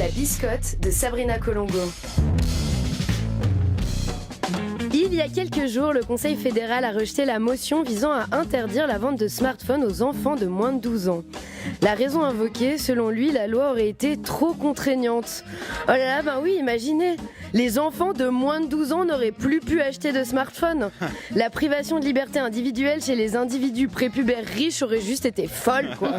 La biscotte de Sabrina Colongo. Il y a quelques jours, le Conseil fédéral a rejeté la motion visant à interdire la vente de smartphones aux enfants de moins de 12 ans. La raison invoquée, selon lui, la loi aurait été trop contraignante. Oh là là, ben oui, imaginez, les enfants de moins de 12 ans n'auraient plus pu acheter de smartphone. La privation de liberté individuelle chez les individus prépubères riches aurait juste été folle, quoi.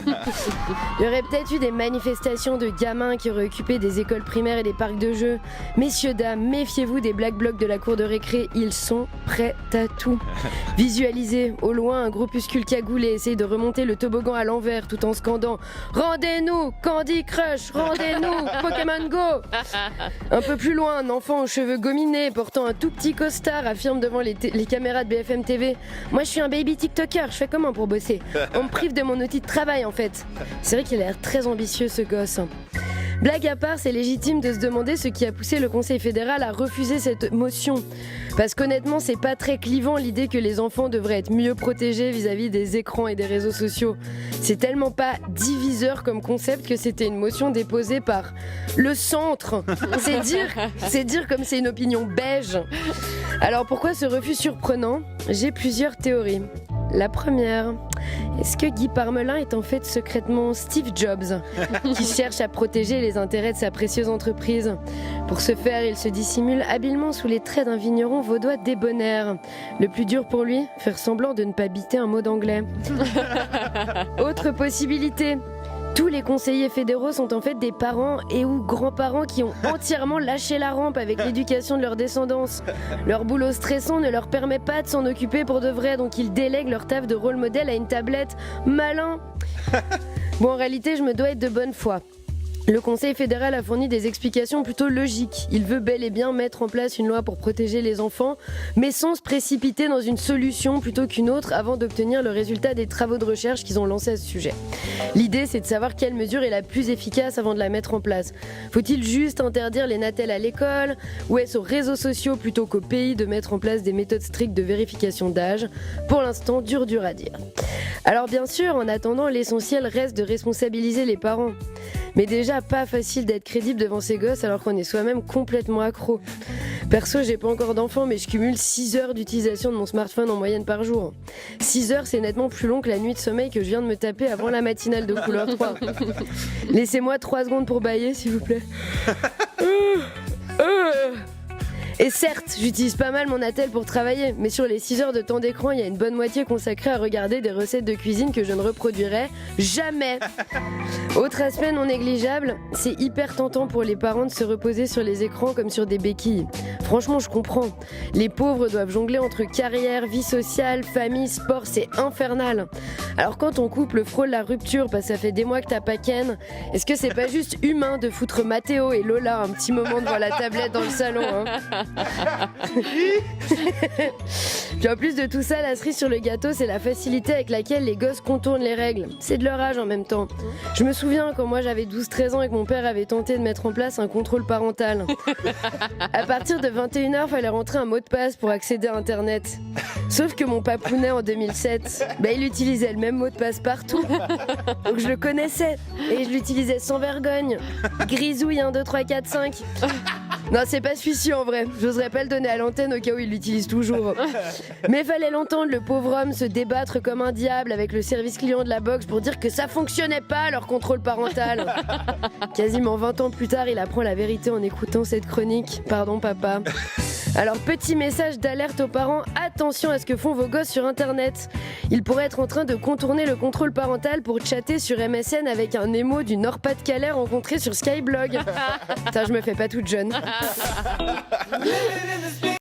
Il y aurait peut-être eu des manifestations de gamins qui auraient occupé des écoles primaires et des parcs de jeux. Messieurs, dames, méfiez-vous des black blocs de la cour de récré, ils sont prêts à tout. Visualisez, au loin, un groupuscule cagoulé essaye de remonter le toboggan à l'envers tout en scandant « Rendez-nous Candy Crush, rendez-nous Pokémon Go !» Un peu plus loin, un enfant aux cheveux gominés portant un tout petit costard affirme devant les caméras de BFM TV « Moi je suis un baby TikToker, je fais comment pour bosser ? On me prive de mon outil de travail en fait. » C'est vrai qu'il a l'air très ambitieux ce gosse. Blague à part, c'est légitime de se demander ce qui a poussé le Conseil fédéral à refuser cette motion. Parce qu'honnêtement, c'est pas très clivant l'idée que les enfants devraient être mieux protégés vis-à-vis des écrans et des réseaux sociaux. C'est tellement pas diviseur comme concept que c'était une motion déposée par le centre. C'est dire comme c'est une opinion beige. Alors pourquoi ce refus surprenant ? J'ai plusieurs théories. La première, est-ce que Guy Parmelin est en fait secrètement Steve Jobs, qui cherche à protéger les intérêts de sa précieuse entreprise ? Pour ce faire, il se dissimule habilement sous les traits d'un vigneron vaudois débonnaire. Le plus dur pour lui, faire semblant de ne pas biter un mot d'anglais. Autre possibilité. Tous les conseillers fédéraux sont en fait des parents et ou grands-parents qui ont entièrement lâché la rampe avec l'éducation de leur descendance. Leur boulot stressant ne leur permet pas de s'en occuper pour de vrai, donc ils délèguent leur taf de rôle modèle à une tablette. Malin. Bon, en réalité, je me dois être de bonne foi. Le Conseil fédéral a fourni des explications plutôt logiques. Il veut bel et bien mettre en place une loi pour protéger les enfants, mais sans se précipiter dans une solution plutôt qu'une autre avant d'obtenir le résultat des travaux de recherche qu'ils ont lancés à ce sujet. L'idée, c'est de savoir quelle mesure est la plus efficace avant de la mettre en place. Faut-il juste interdire les natels à l'école ? Ou est-ce aux réseaux sociaux plutôt qu'au pays de mettre en place des méthodes strictes de vérification d'âge ? Pour l'instant, dur à dire. Alors bien sûr, en attendant, l'essentiel reste de responsabiliser les parents. Mais déjà, pas facile d'être crédible devant ces gosses alors qu'on est soi-même complètement accro. Perso, j'ai pas encore d'enfant, mais je cumule 6 heures d'utilisation de mon smartphone en moyenne par jour. 6 heures, c'est nettement plus long que la nuit de sommeil que je viens de me taper avant la matinale de couleur 3. Laissez-moi 3 secondes pour bâiller, s'il vous plaît. Et certes, j'utilise pas mal mon attel pour travailler, mais sur les 6 heures de temps d'écran, il y a une bonne moitié consacrée à regarder des recettes de cuisine que je ne reproduirai jamais. Autre aspect non négligeable, c'est hyper tentant pour les parents de se reposer sur les écrans comme sur des béquilles. Franchement, je comprends. Les pauvres doivent jongler entre carrière, vie sociale, famille, sport, c'est infernal. Alors quand ton couple frôle la rupture parce que ça fait des mois que t'as pas ken, est-ce que c'est pas juste humain de foutre Mathéo et Lola un petit moment devant la tablette dans le salon, hein ? Puis en plus de tout ça, la cerise sur le gâteau, c'est la facilité avec laquelle les gosses contournent les règles. C'est de leur âge en même temps. Je me souviens quand moi j'avais 12-13 ans et que mon père avait tenté de mettre en place un contrôle parental. À partir de 21h, fallait rentrer un mot de passe pour accéder à internet. Sauf que mon papounet en 2007, il utilisait le même mot de passe partout. Donc je le connaissais et je l'utilisais sans vergogne. Grisouille 1, 2, 3, 4, 5. Non, c'est pas celui-ci en vrai. J'oserais pas le donner à l'antenne au cas où il l'utilise toujours. Mais fallait l'entendre, le pauvre homme, se débattre comme un diable avec le service client de la box pour dire que ça fonctionnait pas, leur contrôle parental. Quasiment 20 ans plus tard, il apprend la vérité en écoutant cette chronique. Pardon, papa. Alors, petit message d'alerte aux parents, attention à ce que font vos gosses sur internet. Ils pourraient être en train de contourner le contrôle parental pour chatter sur MSN avec un émo du Nord-Pas-de-Calais rencontré sur Skyblog. Ça, je me fais pas toute jeune.